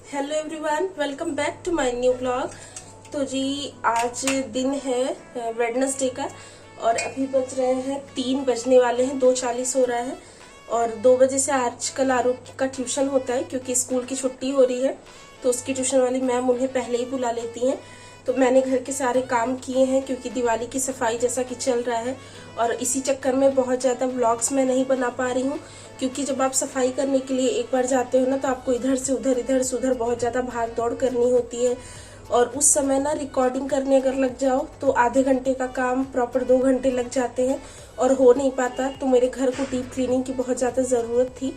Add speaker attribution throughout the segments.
Speaker 1: Hello everyone, welcome back to my new blog. तो जी आज दिन है वेडनेसडे का और अभी बज रहे हैं 3 बजने वाले हैं, 2:40 हो रहा है। और 2 बजे से आजकल आरोग्य का ट्यूशन होता है क्योंकि स्कूल की छुट्टी हो रही है, तो उसकी ट्यूशन वाली मैम उन्हें पहले ही बुला लेती हैं। तो मैंने घर के सारे काम किए हैं क्योंकि दिवाली की सफाई जैसा कि चल रहा है और इसी चक्कर में बहुत ज़्यादा व्लॉग्स मैं नहीं बना पा रही हूँ। क्योंकि जब आप सफाई करने के लिए एक बार जाते हो ना, तो आपको इधर से उधर बहुत ज़्यादा भाग दौड़ करनी होती है और उस समय ना रिकॉर्डिंग करने अगर लग जाओ तो आधे घंटे का काम प्रॉपर 2 घंटे लग जाते हैं और हो नहीं पाता। तो मेरे घर को डीप क्लीनिंग की बहुत ज़्यादा ज़रूरत थी,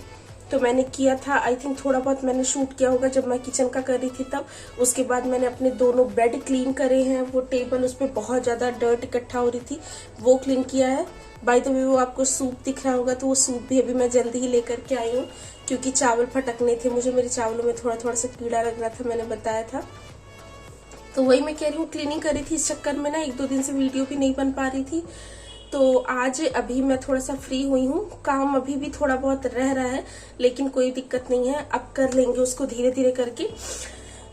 Speaker 1: तो मैंने किया था। आई थिंक थोड़ा बहुत मैंने शूट किया होगा जब मैं किचन का कर रही थी तब। उसके बाद मैंने अपने दोनों बेड क्लीन करे हैं, वो टेबल उस पर बहुत ज़्यादा डर्ट इकट्ठा हो रही थी वो क्लीन किया है। बाय द वे वो आपको सूप दिख रहा होगा, तो वो सूप भी अभी मैं जल्दी ही लेकर के आई हूँ क्योंकि चावल फटकने थे मुझे, मेरे चावलों में थोड़ा थोड़ा सा कीड़ा लग रहा था, मैंने बताया था। तो वही मैं कह रही हूँ, क्लीनिंग करी थी, इस चक्कर में ना 1-2 दिन से वीडियो भी नहीं बन पा रही थी। तो आज अभी मैं थोड़ा सा फ्री हुई हूँ, काम अभी भी थोड़ा बहुत रह रहा है लेकिन कोई दिक्कत नहीं है, अब कर लेंगे उसको धीरे धीरे करके।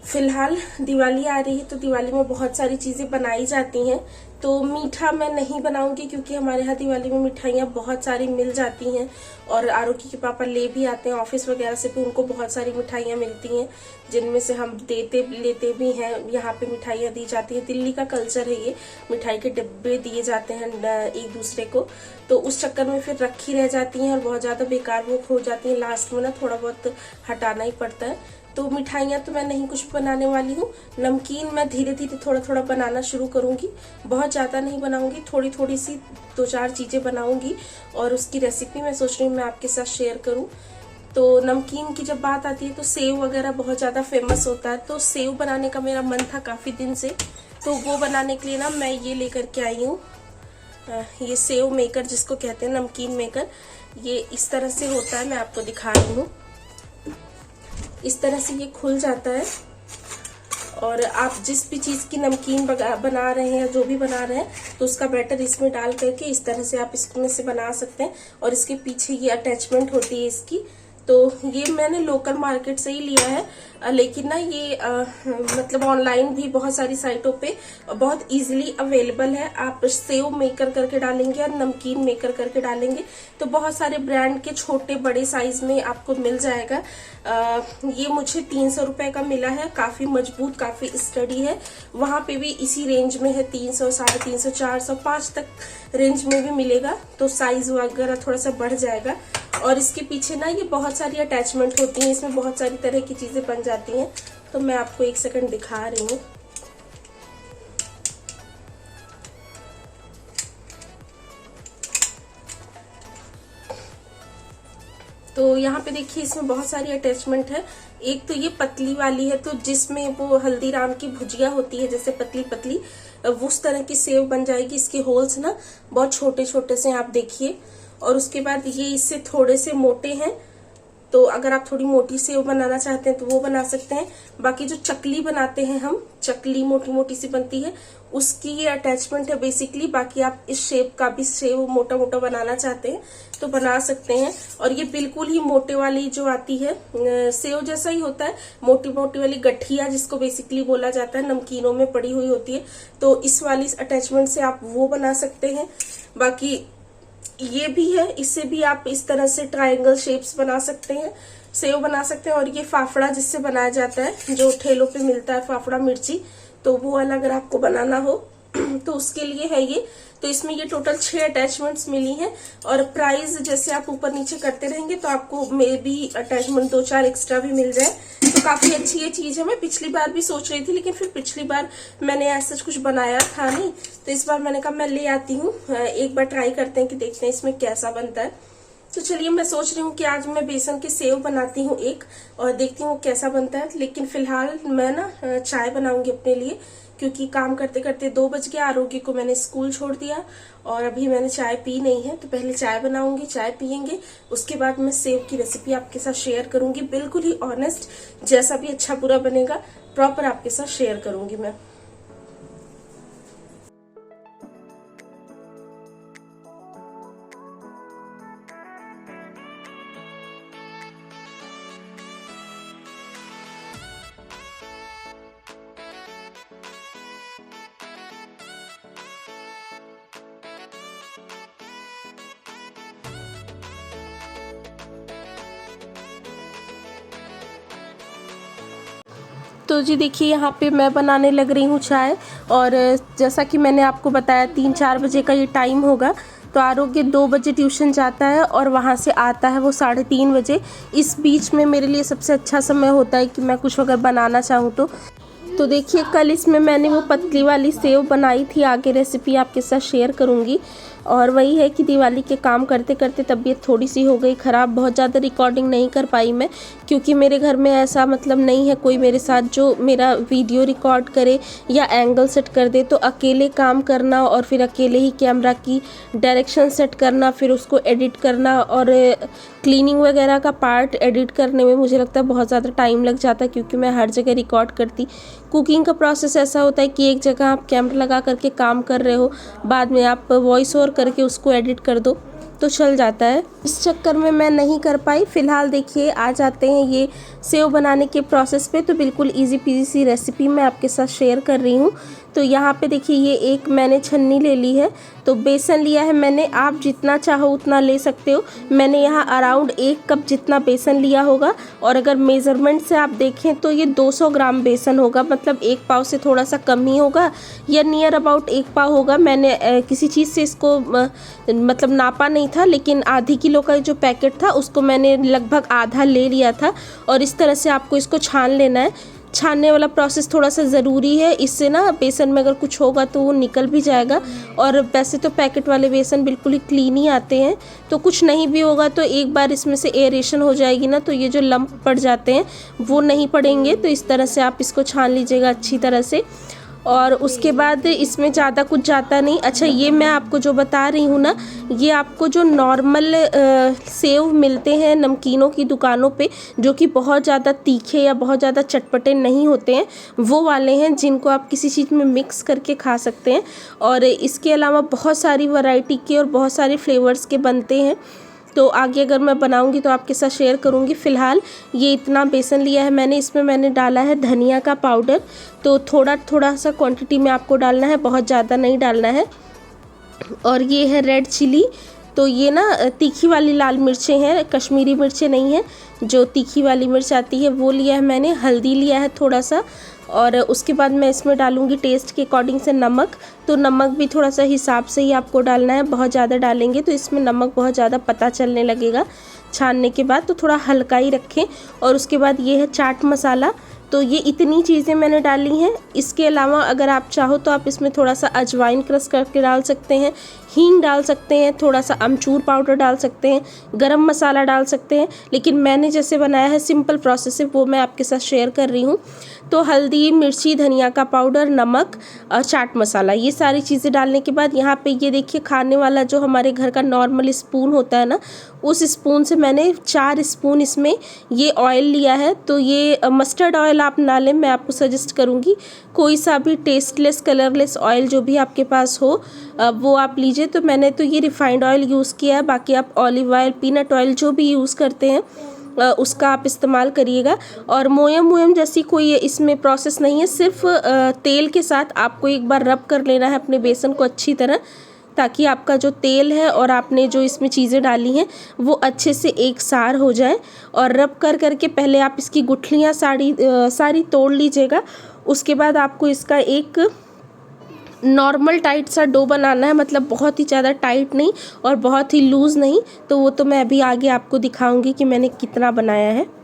Speaker 1: फिलहाल दिवाली आ रही है तो दिवाली में बहुत सारी चीजें बनाई जाती हैं। तो मीठा मैं नहीं बनाऊंगी क्योंकि हमारे यहाँ दिवाली में मिठाइयाँ बहुत सारी मिल जाती हैं और आरोगी के पापा ले भी आते हैं ऑफिस वगैरह से, भी उनको बहुत सारी मिठाइयाँ मिलती हैं जिनमें से हम देते लेते भी हैं। यहाँ पे मिठाइयाँ दी जाती हैं, दिल्ली का कल्चर है ये, मिठाई के डिब्बे दिए जाते हैं एक दूसरे को। तो उस चक्कर में फिर रखी रह जाती हैं और बहुत ज्यादा बेकार वो हो जाती हैं, लास्ट में ना थोड़ा बहुत हटाना ही पड़ता है। तो मिठाइयाँ तो मैं नहीं कुछ बनाने वाली हूँ, नमकीन मैं धीरे धीरे थोड़ा थोड़ा बनाना शुरू करूँगी, बहुत ज़्यादा नहीं बनाऊँगी, थोड़ी थोड़ी सी 2-4 चीज़ें बनाऊँगी और उसकी रेसिपी मैं सोच रही हूँ मैं आपके साथ शेयर करूँ। तो नमकीन की जब बात आती है तो सेव वगैरह बहुत ज़्यादा फेमस होता है, तो सेव बनाने का मेरा मन था काफ़ी दिन से, तो वो बनाने के लिए ना मैं ये लेकर के आई हूँ, ये सेव मेकर जिसको कहते हैं, नमकीन मेकर। ये इस तरह से होता है, मैं आपको दिखा रही हूँ। इस तरह से ये खुल जाता है और आप जिस भी चीज़ की नमकीन बना रहे हैं या जो भी बना रहे हैं तो उसका बैटर इसमें डाल करके इस तरह से आप इसमें से बना सकते हैं। और इसके पीछे ये अटैचमेंट होती है इसकी, तो ये मैंने लोकल मार्केट से ही लिया है, लेकिन ना ये मतलब ऑनलाइन भी बहुत सारी साइटों पे बहुत इजीली अवेलेबल है। आप सेव मेकर करके डालेंगे और नमकीन मेकर करके डालेंगे तो बहुत सारे ब्रांड के छोटे बड़े साइज में आपको मिल जाएगा। ये मुझे 300 रुपए का मिला है, काफी मजबूत काफी स्टडी है। वहां पे भी इसी रेंज में है, 300, 350, 400, 5 तक रेंज में भी मिलेगा, तो साइज वगैरह थोड़ा सा बढ़ जाएगा। और इसके पीछे ना ये बहुत सारी अटैचमेंट होती हैं, इसमें बहुत सारी तरह की चीजें बन जाती हैं। तो मैं आपको 1 सेकंड दिखा रही हूँ। तो यहाँ पे देखिए इसमें बहुत सारी अटैचमेंट है। एक तो ये पतली वाली है, तो जिसमें वो हल्दीराम की भुजिया होती है जैसे पतली पतली, उस तरह की सेव बन जाएगी। इसके होल्स ना बहुत छोटे छोटे से आप देखिए। और उसके बाद ये इससे थोड़े से मोटे हैं, तो अगर आप थोड़ी मोटी सेव बनाना चाहते हैं तो वो बना सकते हैं। बाकी जो चकली बनाते हैं हम, चकली मोटी मोटी सी बनती है, उसकी ये अटैचमेंट है बेसिकली। बाकी आप इस शेप का भी सेव मोटा मोटा बनाना चाहते हैं तो बना सकते हैं। और ये बिल्कुल ही मोटे वाली जो आती है, सेव जैसा ही होता है, मोटी मोटी वाली गठिया जिसको बेसिकली बोला जाता है, नमकीनों में पड़ी हुई होती है, तो इस वाली अटैचमेंट से आप वो बना सकते हैं। बाकी ये भी है, इससे भी आप इस तरह से ट्रायंगल शेप्स बना सकते हैं, सेव बना सकते हैं। और ये फाफड़ा जिससे बनाया जाता है, जो ठेलों पे मिलता है फाफड़ा मिर्ची, तो वो वाला अगर आपको बनाना हो तो उसके लिए है ये। तो इसमें ये टोटल 6 अटैचमेंट्स मिली हैं और प्राइस जैसे आप ऊपर नीचे करते रहेंगे तो आपको मे बी अटैचमेंट 2-4 एक्स्ट्रा भी मिल जाए, तो काफी अच्छी ये चीज है। मैं पिछली बार भी सोच रही थी लेकिन फिर पिछली बार मैंने ऐसा कुछ बनाया था नहीं, तो इस बार मैंने कहा मैं ले आती हूँ, एक बार ट्राई करते हैं कि देखते हैं इसमें कैसा बनता है। तो चलिए मैं सोच रही हूँ कि आज मैं बेसन के सेव बनाती हूँ एक, और देखती हूँ कैसा बनता है। लेकिन फिलहाल मैं ना चाय बनाऊंगी अपने लिए, क्योंकि काम करते करते 2 बज गया, आरोगी को मैंने स्कूल छोड़ दिया और अभी मैंने चाय पी नहीं है, तो पहले चाय बनाऊंगी, चाय पियेंगे, उसके बाद मैं सेव की रेसिपी आपके साथ शेयर करूंगी, बिल्कुल ही ऑनेस्ट, जैसा भी अच्छा बुरा बनेगा प्रॉपर आपके साथ शेयर करूंगी मैं। तो जी देखिए, यहाँ पे मैं बनाने लग रही हूँ चाय। और जैसा कि मैंने आपको बताया 3-4 बजे का ये टाइम होगा। तो आरोग्य 2 बजे ट्यूशन जाता है और वहाँ से आता है वो 3:30 बजे। इस बीच में मेरे लिए सबसे अच्छा समय होता है कि मैं कुछ अगर बनाना चाहूँ तो देखिए, कल इसमें मैंने वो पतली वाली सेव बनाई थी, आगे रेसिपी आपके साथ शेयर करूँगी। और वही है कि दिवाली के काम करते करते तबीयत थोड़ी सी हो गई ख़राब, बहुत ज़्यादा रिकॉर्डिंग नहीं कर पाई मैं, क्योंकि मेरे घर में ऐसा मतलब नहीं है कोई मेरे साथ जो मेरा वीडियो रिकॉर्ड करे या एंगल सेट कर दे। तो अकेले काम करना और फिर अकेले ही कैमरा की डायरेक्शन सेट करना, फिर उसको एडिट करना और क्लीनिंग वगैरह का पार्ट एडिट करने में मुझे लगता है बहुत ज़्यादा टाइम लग जाता है, क्योंकि मैं हर जगह रिकॉर्ड करती। कुकिंग का प्रोसेस ऐसा होता है कि एक जगह आप कैमरा लगा करके काम कर रहे हो, बाद में आप वॉइस ओवर करके उसको एडिट कर दो तो चल जाता है। इस चक्कर में मैं नहीं कर पाई। फ़िलहाल देखिए, आ जाते हैं ये सेव बनाने के प्रोसेस पे। तो बिल्कुल इजी पीजी सी रेसिपी मैं आपके साथ शेयर कर रही हूँ। तो यहाँ पे देखिए, ये एक मैंने छन्नी ले ली है, तो बेसन लिया है मैंने। आप जितना चाहो उतना ले सकते हो। मैंने यहाँ अराउंड 1 कप जितना बेसन लिया होगा, और अगर मेज़रमेंट से आप देखें तो ये 200 ग्राम बेसन होगा, मतलब 1 पाव से थोड़ा सा कम ही होगा या नियर अबाउट 1 पाव होगा। मैंने किसी चीज़ से इसको मतलब नापा नहीं था, लेकिन आधी किलो का जो पैकेट था उसको मैंने लगभग आधा ले लिया था। और इस तरह से आपको इसको छान लेना है। छानने वाला प्रोसेस थोड़ा सा ज़रूरी है, इससे ना बेसन में अगर कुछ होगा तो वो निकल भी जाएगा। और वैसे तो पैकेट वाले बेसन बिल्कुल ही क्लीन ही आते हैं, तो कुछ नहीं भी होगा तो एक बार इसमें से एरेशन हो जाएगी ना, तो ये जो लंप पड़ जाते हैं वो नहीं पड़ेंगे। तो इस तरह से आप इसको छान लीजिएगा अच्छी तरह से। और उसके बाद इसमें ज़्यादा कुछ जाता नहीं। अच्छा, ये मैं आपको जो बता रही हूँ ना, ये आपको जो नॉर्मल सेव मिलते हैं नमकीनों की दुकानों पे, जो कि बहुत ज़्यादा तीखे या बहुत ज़्यादा चटपटे नहीं होते हैं, वो वाले हैं जिनको आप किसी चीज़ में मिक्स करके खा सकते हैं। और इसके अलावा बहुत सारी वैरायटी के और बहुत सारे फ्लेवर्स के बनते हैं। तो आगे अगर मैं बनाऊंगी तो आपके साथ शेयर करूंगी। फ़िलहाल ये इतना बेसन लिया है मैंने, इसमें मैंने डाला है धनिया का पाउडर। तो थोड़ा थोड़ा सा क्वांटिटी में आपको डालना है, बहुत ज़्यादा नहीं डालना है। और ये है रेड चिली। तो ये ना तीखी वाली लाल मिर्चें हैं, कश्मीरी मिर्चें नहीं हैं, जो तीखी वाली मिर्च आती है वो लिया है मैंने। हल्दी लिया है थोड़ा सा। और उसके बाद मैं इसमें डालूंगी टेस्ट के अकॉर्डिंग से नमक। तो नमक भी थोड़ा सा हिसाब से ही आपको डालना है, बहुत ज़्यादा डालेंगे तो इसमें नमक बहुत ज़्यादा पता चलने लगेगा छानने के बाद, तो थोड़ा हल्का ही रखें। और उसके बाद ये है चाट मसाला। तो ये इतनी चीज़ें मैंने डाली हैं। इसके अलावा अगर आप चाहो तो आप इसमें थोड़ा सा अजवाइन क्रश करके डाल सकते हैं, हींग डाल सकते हैं, थोड़ा सा अमचूर पाउडर डाल सकते हैं, गरम मसाला डाल सकते हैं। लेकिन मैंने जैसे बनाया है सिंपल प्रोसेस है, वो मैं आपके साथ शेयर कर रही हूँ। तो हल्दी, मिर्ची, धनिया का पाउडर, नमक और चाट मसाला, ये सारी चीज़ें डालने के बाद यहाँ पे ये देखिए, खाने वाला जो हमारे घर का नॉर्मल स्पून होता है ना, उस स्पून से मैंने 4 स्पून इसमें ये ऑयल लिया है। तो ये मस्टर्ड ऑयल आप ना लें, मैं आपको सजेस्ट करूँगी कोई सा भी टेस्टलेस कलरलेस ऑयल जो भी आपके पास हो वो आप लीजिए। तो मैंने तो ये रिफाइंड ऑयल यूज़ किया है, बाकी आप ऑलिव ऑयल, पीनट ऑयल जो भी यूज़ करते हैं उसका आप इस्तेमाल करिएगा। और मोयम जैसी कोई इसमें प्रोसेस नहीं है, सिर्फ तेल के साथ आपको एक बार रब कर लेना है अपने बेसन को अच्छी तरह, ताकि आपका जो तेल है और आपने जो इसमें चीज़ें डाली हैं वो अच्छे से एक सार हो जाए। और रब कर करके पहले आप इसकी गुठलियाँ सारी तोड़ लीजिएगा। उसके बाद आपको इसका एक नॉर्मल टाइट सा डो बनाना है, मतलब बहुत ही ज़्यादा टाइट नहीं और बहुत ही लूज़ नहीं। तो वो तो मैं अभी आगे आपको दिखाऊंगी कि मैंने कितना बनाया है।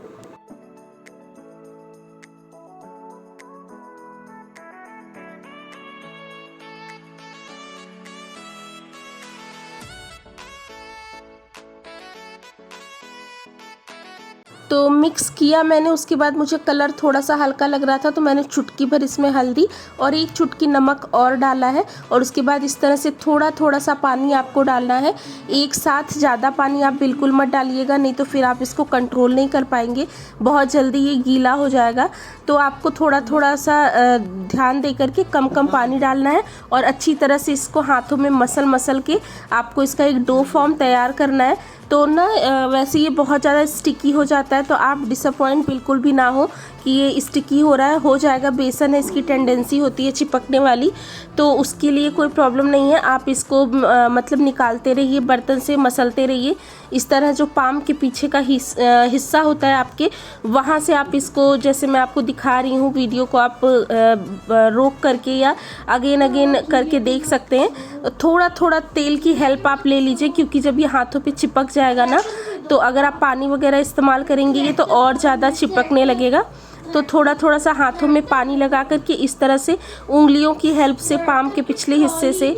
Speaker 1: तो मिक्स किया मैंने, उसके बाद मुझे कलर थोड़ा सा हल्का लग रहा था तो मैंने चुटकी भर इसमें हल्दी और 1 चुटकी नमक और डाला है। और उसके बाद इस तरह से थोड़ा थोड़ा सा पानी आपको डालना है, एक साथ ज़्यादा पानी आप बिल्कुल मत डालिएगा, नहीं तो फिर आप इसको कंट्रोल नहीं कर पाएंगे, बहुत जल्दी ये गीला हो जाएगा। तो आपको थोड़ा थोड़ा सा ध्यान दे करके कम कम पानी डालना है और अच्छी तरह से इसको हाथों में मसल के आपको इसका एक डो फॉर्म तैयार करना है। तो ना वैसे ये बहुत ज़्यादा स्टिकी हो जाता है, तो आप डिसअपॉइंट बिल्कुल भी ना हो कि ये स्टिकी हो रहा है, हो जाएगा। बेसन है, इसकी टेंडेंसी होती है चिपकने वाली, तो उसके लिए कोई प्रॉब्लम नहीं है। आप इसको मतलब निकालते रहिए, बर्तन से मसलते रहिए। इस तरह जो पाम के पीछे का हिस्सा होता है आपके, वहाँ से आप इसको, जैसे मैं आपको दिखा रही हूँ, वीडियो को आप रोक करके या अगेन करके देख सकते हैं। थोड़ा थोड़ा तेल की हेल्प आप ले लीजिए, क्योंकि जब ये हाथों पे चिपक जाएगा ना, तो अगर आप पानी वगैरह इस्तेमाल करेंगे ये तो और ज़्यादा चिपकने लगेगा। तो थोड़ा सा हाथों में पानी लगा करके इस तरह से उंगलियों की हेल्प से पाम के पिछले हिस्से से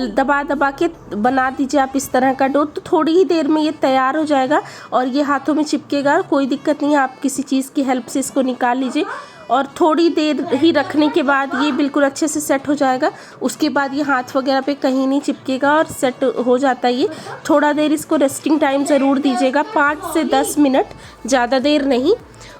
Speaker 1: दबा के बना दीजिए आप इस तरह का डो। तो थोड़ी ही देर में ये तैयार हो जाएगा और ये हाथों में चिपकेगा, कोई दिक्कत नहीं है। आप किसी चीज़ की हेल्प से इसको निकाल लीजिए और थोड़ी देर ही रखने के बाद ये बिल्कुल अच्छे से सेट हो जाएगा। उसके बाद ये हाथ वगैरह पे कहीं नहीं चिपकेगा और सेट हो जाता है ये। थोड़ा देर इसको रेस्टिंग टाइम ज़रूर दीजिएगा, 5 से 10 मिनट, ज़्यादा देर नहीं।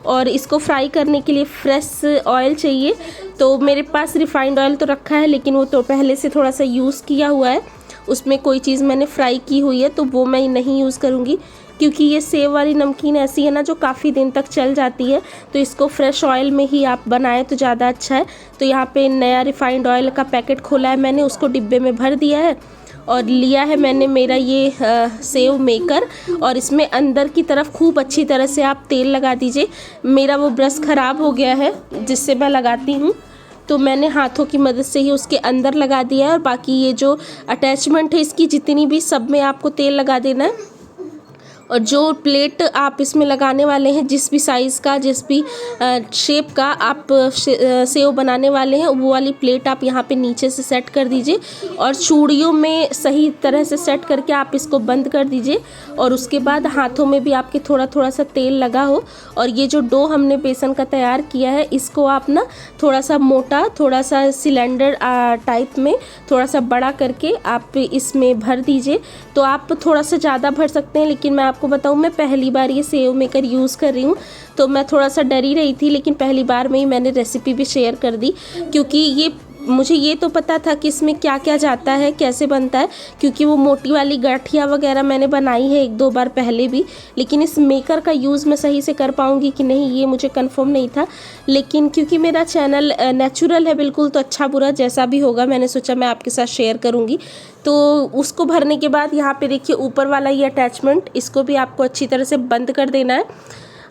Speaker 1: और इसको फ्राई करने के लिए फ्रेश ऑयल चाहिए। तो मेरे पास रिफाइंड ऑयल तो रखा है, लेकिन वो तो पहले से थोड़ा सा यूज़ किया हुआ है, उसमें कोई चीज़ मैंने फ्राई की हुई है, तो वो मैं नहीं यूज़ करूँगी। क्योंकि ये सेव वाली नमकीन ऐसी है ना जो काफ़ी दिन तक चल जाती है, तो इसको फ्रेश ऑयल में ही आप बनाएं तो ज़्यादा अच्छा है। तो यहाँ पे नया रिफाइंड ऑयल का पैकेट खोला है मैंने, उसको डिब्बे में भर दिया है और लिया है मैंने मेरा ये सेव मेकर। और इसमें अंदर की तरफ खूब अच्छी तरह से आप तेल लगा दीजिए। मेरा वो ब्रश ख़राब हो गया है जिससे मैं लगाती हूँ, तो मैंने हाथों की मदद से ही उसके अंदर लगा दिया है। और बाकी ये जो अटैचमेंट है इसकी जितनी भी, सब में आपको तेल लगा देना है। और जो प्लेट आप इसमें लगाने वाले हैं, जिस भी साइज़ का, जिस भी शेप का आप सेव बनाने वाले हैं, वो वाली प्लेट आप यहाँ पे नीचे से सेट कर दीजिए और चूड़ियों में सही तरह से सेट करके आप इसको बंद कर दीजिए। और उसके बाद हाथों में भी आपके थोड़ा सा तेल लगा हो। और ये जो डो हमने बेसन का तैयार किया है, इसको आप ना थोड़ा सा मोटा, थोड़ा सा सिलेंडर टाइप में थोड़ा सा बड़ा करके आप इसमें भर दीजिए। तो आप थोड़ा सा ज़्यादा भर सकते हैं, लेकिन मैं आपको बताऊं, मैं पहली बार ये सेव मेकर यूज़ कर रही हूँ, तो मैं थोड़ा सा डरी रही थी, लेकिन पहली बार में ही मैंने रेसिपी भी शेयर कर दी। क्योंकि ये मुझे ये तो पता था कि इसमें क्या क्या जाता है, कैसे बनता है, क्योंकि वो मोटी वाली गाठिया वगैरह मैंने बनाई है 1-2 बार पहले भी, लेकिन इस मेकर का यूज़ मैं सही से कर पाऊँगी कि नहीं ये मुझे कंफर्म नहीं था। लेकिन क्योंकि मेरा चैनल नेचुरल है बिल्कुल, तो अच्छा बुरा जैसा भी होगा मैंने सोचा मैं आपके साथ शेयर करूँगी। तो उसको भरने के बाद यहाँ पे देखिए ऊपर वाला ये अटैचमेंट, इसको भी आपको अच्छी तरह से बंद कर देना है।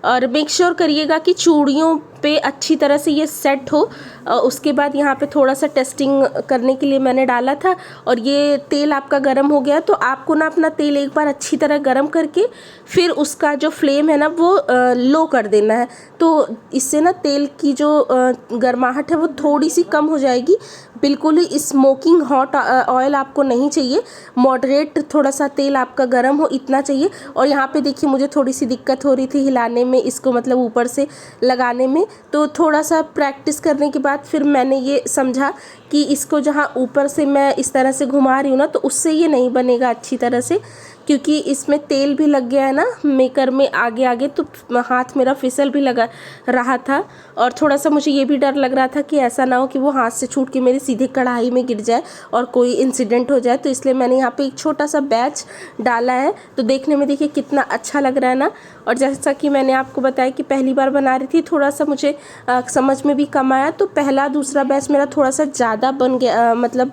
Speaker 1: और मेक श्योर करिएगा कि चूड़ियों पे अच्छी तरह से ये सेट हो। उसके बाद यहाँ पे थोड़ा सा टेस्टिंग करने के लिए मैंने डाला था और ये तेल आपका गर्म हो गया, तो आपको ना अपना तेल एक बार अच्छी तरह गर्म करके फिर उसका जो फ्लेम है ना वो लो कर देना है। तो इससे ना तेल की जो गर्माहट है वो थोड़ी सी कम हो जाएगी। बिल्कुल ही स्मोकिंग हॉट ऑयल आपको नहीं चाहिए, मॉडरेट थोड़ा सा तेल आपका गर्म हो, इतना चाहिए। और यहाँ पे देखिए मुझे थोड़ी सी दिक्कत हो रही थी हिलाने में, इसको मतलब ऊपर से लगाने में। तो थोड़ा सा प्रैक्टिस करने के बाद फिर मैंने ये समझा कि इसको जहाँ ऊपर से मैं इस तरह से घुमा रही हूँ ना, तो उससे ये नहीं बनेगा अच्छी तरह से, क्योंकि इसमें तेल भी लग गया है ना मेकर में आगे आगे, तो हाथ मेरा फिसल भी लगा रहा था। और थोड़ा सा मुझे ये भी डर लग रहा था कि ऐसा ना हो कि वो हाथ से छूट के मेरे सीधे कढ़ाई में गिर जाए और कोई इंसिडेंट हो जाए। तो इसलिए मैंने यहाँ पे एक छोटा सा बैच डाला है। तो देखने में देखिए कितना अच्छा लग रहा है ना। और जैसा कि मैंने आपको बताया कि पहली बार बना रही थी, थोड़ा सा मुझे समझ में भी कम आया, तो पहला दूसरा बैच मेरा थोड़ा सा ज़्यादा बन गया, मतलब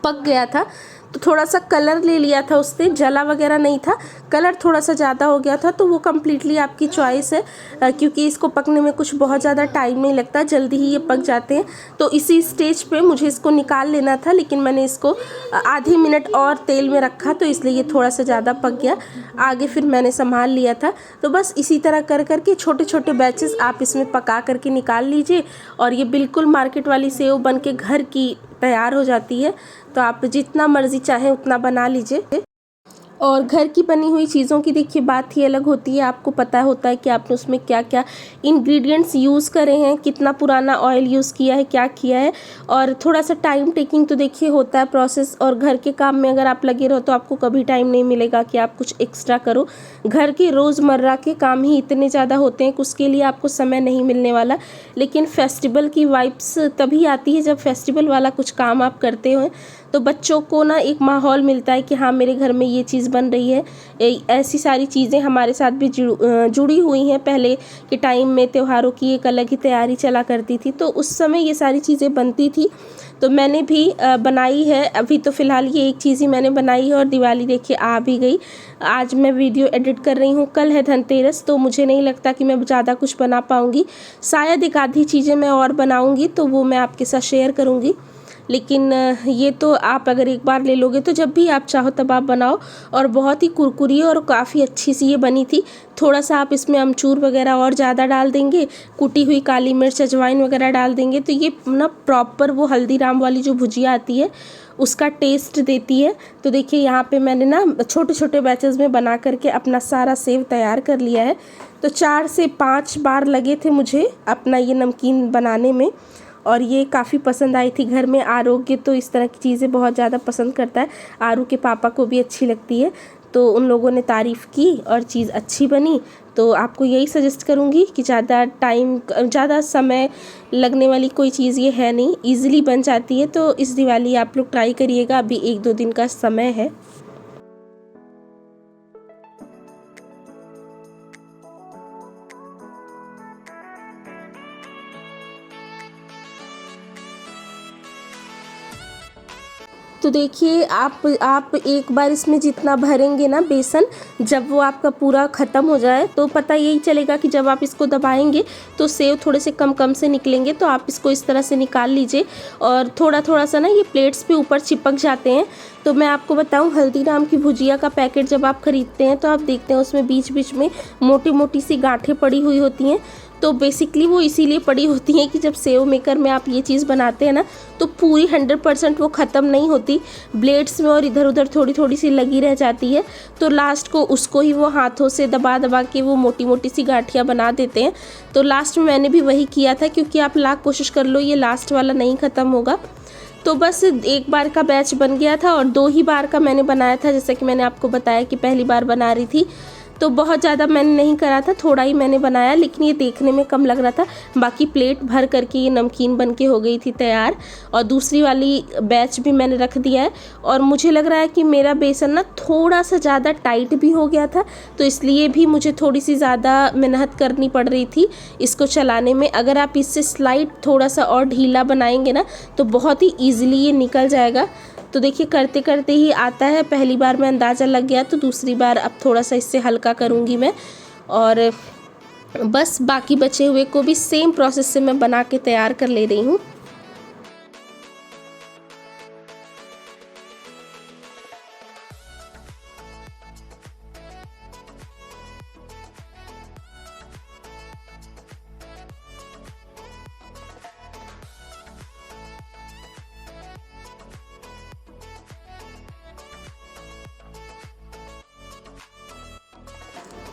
Speaker 1: पक गया था। तो थोड़ा सा कलर ले लिया था उससे, जला वगैरह नहीं था, कलर थोड़ा सा ज़्यादा हो गया था। तो वो कम्प्लीटली आपकी चॉइस है, क्योंकि इसको पकने में कुछ बहुत ज़्यादा टाइम नहीं लगता, जल्दी ही ये पक जाते हैं। तो इसी स्टेज पे मुझे इसको निकाल लेना था, लेकिन मैंने इसको आधी मिनट और तेल में रखा, तो इसलिए ये थोड़ा सा ज़्यादा पक गया। आगे फिर मैंने संभाल लिया था। तो बस इसी तरह कर करके छोटे छोटे बैचेस आप इसमें पका करके निकाल लीजिए और ये बिल्कुल मार्केट वाली सेव बन के घर की तैयार हो जाती है। तो आप जितना मर्ज़ी चाहें उतना बना लीजिए। और घर की बनी हुई चीज़ों की देखिए बात ही अलग होती है। आपको पता होता है कि आपने उसमें क्या क्या इंग्रेडिएंट्स यूज़ करे हैं, कितना पुराना ऑयल यूज़ किया है, क्या किया है। और थोड़ा सा टाइम टेकिंग तो देखिए होता है प्रोसेस। और घर के काम में अगर आप लगे रहो तो आपको कभी टाइम नहीं मिलेगा कि आप कुछ एक्स्ट्रा करो। घर के रोज़मर्रा के काम ही इतने ज़्यादा होते हैं कि उसके लिए आपको समय नहीं मिलने वाला। लेकिन फेस्टिवल की वाइब्स तभी आती है जब फेस्टिवल वाला कुछ काम आप करते हो। तो बच्चों को ना एक माहौल मिलता है कि हाँ मेरे घर में ये चीज़ बन रही है। ऐसी सारी चीज़ें हमारे साथ भी जुड़ी हुई हैं। पहले के टाइम में त्योहारों की एक अलग ही तैयारी चला करती थी, तो उस समय ये सारी चीज़ें बनती थी, तो मैंने भी बनाई है। अभी तो फ़िलहाल ये एक चीज़ ही मैंने बनाई है और दिवाली देखिए आ भी गई। आज मैं वीडियो एडिट कर रही हूँ, कल है धनतेरस, तो मुझे नहीं लगता कि मैं ज़्यादा कुछ बना पाऊँगी। शायद एक आधी चीज़ें मैं और बनाऊँगी तो वो मैं आपके साथ शेयर करूँगी। लेकिन ये तो आप अगर एक बार ले लोगे तो जब भी आप चाहो तब आप बनाओ। और बहुत ही कुरकुरी और काफ़ी अच्छी सी ये बनी थी। थोड़ा सा आप इसमें अमचूर वगैरह और ज़्यादा डाल देंगे, कुटी हुई काली मिर्च अजवाइन वगैरह डाल देंगे तो ये ना प्रॉपर वो हल्दीराम वाली जो भुजिया आती है उसका टेस्ट देती है। तो देखिए यहाँ पे मैंने ना छोटे छोटे बैचेस में बना करके अपना सारा सेव तैयार कर लिया है। तो 4 से 5 बार लगे थे मुझे अपना ये नमकीन बनाने में, और ये काफ़ी पसंद आई थी घर में। आरोग्य तो इस तरह की चीज़ें बहुत ज़्यादा पसंद करता है, आरू के पापा को भी अच्छी लगती है, तो उन लोगों ने तारीफ़ की और चीज़ अच्छी बनी। तो आपको यही सजेस्ट करूँगी कि ज़्यादा समय लगने वाली कोई चीज़ ये है नहीं, ईज़िली बन जाती है। तो इस दिवाली आप लोग ट्राई करिएगा, अभी 1-2 दिन का समय है। तो देखिए आप एक बार इसमें जितना भरेंगे ना बेसन, जब वो आपका पूरा ख़त्म हो जाए तो पता यही चलेगा कि जब आप इसको दबाएंगे तो सेव थोड़े से कम कम से निकलेंगे। तो आप इसको इस तरह से निकाल लीजिए, और थोड़ा थोड़ा सा ना ये प्लेट्स पे ऊपर चिपक जाते हैं। तो मैं आपको बताऊं, हल्दीराम की भुजिया का पैकेट जब आप ख़रीदते हैं तो आप देखते हैं उसमें बीच बीच में मोटी मोटी सी गांठें पड़ी हुई होती हैं। तो बेसिकली वो इसीलिए पड़ी होती हैं कि जब सेव मेकर में आप ये चीज़ बनाते हैं ना तो पूरी 100% वो ख़त्म नहीं होती, ब्लेड्स में और इधर उधर थोड़ी थोड़ी सी लगी रह जाती है। तो लास्ट को उसको ही वो हाथों से दबा दबा के वो मोटी मोटी सी गांठियाँ बना देते हैं। तो लास्ट में मैंने भी वही किया था, क्योंकि आप लाख कोशिश कर लो ये लास्ट वाला नहीं ख़त्म होगा। तो बस एक बार का बैच बन गया था और 2 ही बार का मैंने बनाया था, जैसा कि मैंने आपको बताया कि पहली बार बना रही थी तो बहुत ज़्यादा मैंने नहीं करा था, थोड़ा ही मैंने बनाया, लेकिन ये देखने में कम लग रहा था। बाकी प्लेट भर करके ये नमकीन बन के हो गई थी तैयार, और दूसरी वाली बैच भी मैंने रख दिया है। और मुझे लग रहा है कि मेरा बेसन ना थोड़ा सा ज़्यादा टाइट भी हो गया था, तो इसलिए भी मुझे थोड़ी सी ज़्यादा मेहनत करनी पड़ रही थी इसको चलाने में। अगर आप इससे स्लाइड थोड़ा सा और ढीला बनाएंगे ना तो बहुत ही ईजिली ये निकल जाएगा। तो देखिए करते करते ही आता है, पहली बार में अंदाज़ा लग गया तो दूसरी बार अब थोड़ा सा इससे हल्का करूँगी मैं। और बस बाकी बचे हुए को भी सेम प्रोसेस से मैं बना के तैयार कर ले रही हूँ।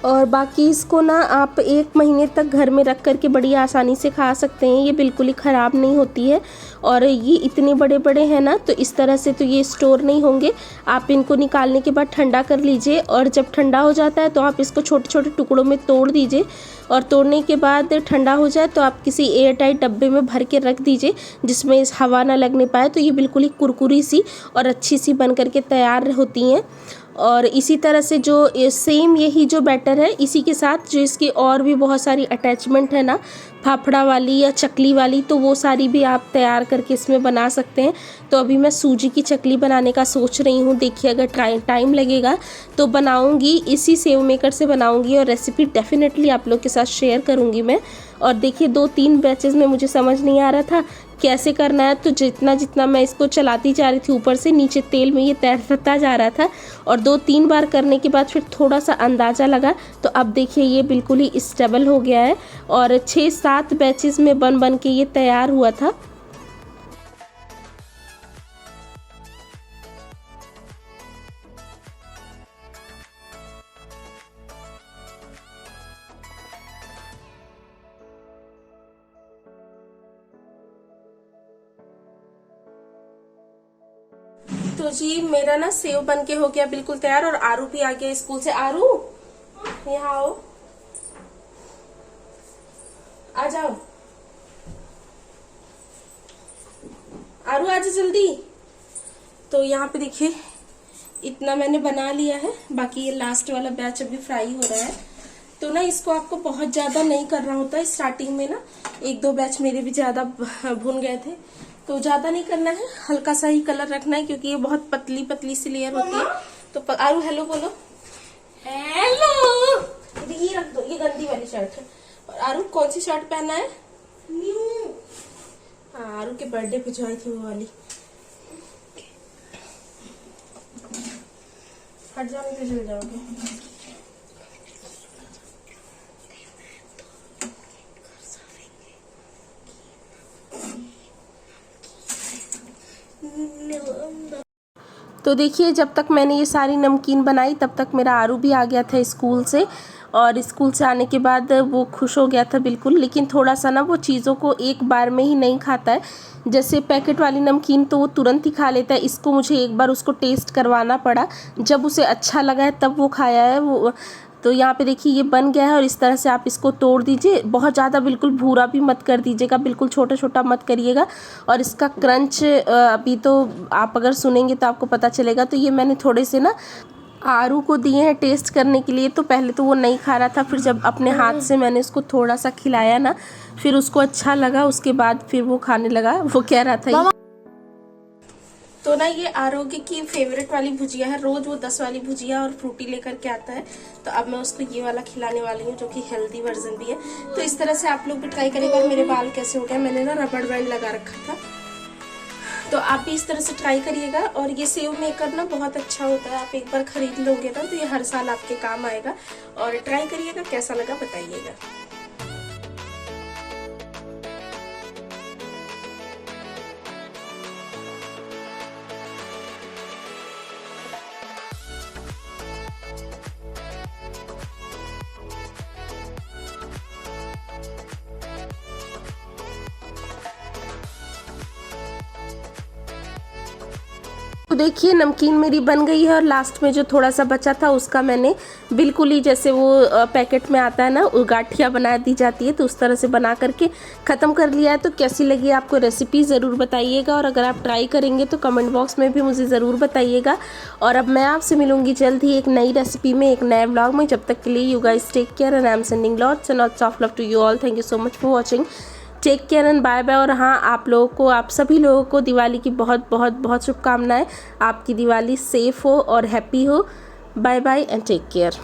Speaker 1: और बाकी इसको ना आप 1 महीने तक घर में रख करके बड़ी आसानी से खा सकते हैं, ये बिल्कुल ही ख़राब नहीं होती है। और ये इतने बड़े बड़े हैं ना तो इस तरह से तो ये स्टोर नहीं होंगे। आप इनको निकालने के बाद ठंडा कर लीजिए, और जब ठंडा हो जाता है तो आप इसको छोटे छोटे टुकड़ों में तोड़ दीजिए, और तोड़ने के बाद ठंडा हो जाए तो आप किसी एयर टाइट डब्बे में भर के रख दीजिए जिसमें इस हवा ना लगने पाए। तो ये बिल्कुल ही कुरकुरी सी और अच्छी सी बन करके तैयार होती हैं। और इसी तरह से जो सेम यही जो बैटर है, इसी के साथ जो इसकी और भी बहुत सारी अटैचमेंट है ना, फाफड़ा वाली या चकली वाली, तो वो सारी भी आप तैयार करके इसमें बना सकते हैं। तो अभी मैं सूजी की चकली बनाने का सोच रही हूँ, देखिए अगर टाइम लगेगा तो बनाऊँगी, इसी सेव मेकर से बनाऊँगी, और रेसिपी डेफिनेटली आप लोग के साथ शेयर करूँगी मैं। और देखिए 2-3 बैचेस में मुझे समझ नहीं आ रहा था कैसे करना है, तो जितना जितना मैं इसको चलाती जा रही थी ऊपर से नीचे तेल में ये तैरता जा रहा था, और 2-3 बार करने के बाद फिर थोड़ा सा अंदाज़ा लगा। तो अब देखिए ये बिल्कुल ही स्टेबल हो गया है, और 6-7 बैचेस में बन के ये तैयार हुआ था। तो जी मेरा ना सेव बन के हो गया बिल्कुल तैयार, और आरू भी आ गया स्कूल से। आरू यहाँ आओ, आ जाओ आरू, आ जाओ जल्दी। तो यहाँ पे देखिए इतना मैंने बना लिया है, बाकी ये लास्ट वाला बैच अभी फ्राई हो रहा है। तो ना इसको आपको बहुत ज़्यादा नहीं करना होता है। स्टार्टिंग में ना 1-2 बैच मेरे भी ज़्यादा भुन गए थे, तो ज़्यादा नहीं करना है, हल्का सा ही कलर रखना है क्योंकि ये बहुत पतली पतली सी लेयर होती है। तो आरू हेलो बोलो, हेलो। ये रख दो, ये गंदी वाली शर्ट है। और आरू कौन सी शर्ट पहना है? न्यू। हाँ, आरू के बर्थडे पे जो आई थी वो वाली। हट जाओ, नहीं तो जल जाओगे। तो देखिए जब तक मैंने ये सारी नमकीन बनाई तब तक मेरा आरू भी आ गया था स्कूल से, और स्कूल से आने के बाद वो खुश हो गया था बिल्कुल। लेकिन थोड़ा सा ना वो चीज़ों को एक बार में ही नहीं खाता है। जैसे पैकेट वाली नमकीन तो वो तुरंत ही खा लेता है, इसको मुझे एक बार उसको टेस्ट करवाना पड़ा, जब उसे अच्छा लगा है तब वो खाया है वो। तो यहाँ पे देखिए ये बन गया है, और इस तरह से आप इसको तोड़ दीजिए। बहुत ज़्यादा बिल्कुल भूरा भी मत कर दीजिएगा, बिल्कुल छोटा छोटा मत करिएगा। और इसका क्रंच अभी तो आप अगर सुनेंगे तो आपको पता चलेगा। तो ये मैंने थोड़े से ना आरू को दिए हैं टेस्ट करने के लिए। तो पहले तो वो नहीं खा रहा था, फिर जब अपने हाथ से मैंने उसको थोड़ा सा खिलाया ना, फिर उसको अच्छा लगा, उसके बाद फिर वो खाने लगा। वो कह रहा था तो ना ये आरोग्य की फेवरेट वाली भुजिया है, रोज वो 10 वाली भुजिया और फ्रूटी लेकर के आता है। तो अब मैं उसको ये वाला खिलाने वाली हूँ जो कि हेल्दी वर्जन भी है। तो इस तरह से आप लोग भी ट्राई करेंगे। और मेरे बाल कैसे हो गए, मैंने ना रबड़ बैंड लगा रखा था, तो आप भी इस तरह से ट्राई करिएगा। और ये सेव मेकर ना बहुत अच्छा होता है, आप एक बार खरीद लोगे ना तो ये हर साल आपके काम आएगा। और ट्राई करिएगा, कैसा लगा बताइएगा। तो देखिए नमकीन मेरी बन गई है, और लास्ट में जो थोड़ा सा बचा था उसका मैंने बिल्कुल ही जैसे वो पैकेट में आता है ना, वो गाठिया बना दी जाती है, तो उस तरह से बना करके ख़त्म कर लिया है। तो कैसी लगी आपको रेसिपी ज़रूर बताइएगा, और अगर आप ट्राई करेंगे तो कमेंट बॉक्स में भी मुझे ज़रूर बताइएगा। और अब मैं आपसे मिलूंगी जल्द ही एक नई रेसिपी में, एक नए ब्लॉग में। जब तक के लिए you guys take care and I am sending lots and lots of love to you all. Thank you so much for watching. Take care and bye bye. और हाँ, आप लोगों को, आप सभी लोगों को दिवाली की बहुत बहुत बहुत शुभकामनाएं। आपकी दिवाली सेफ हो और हैप्पी हो। Bye bye and take care.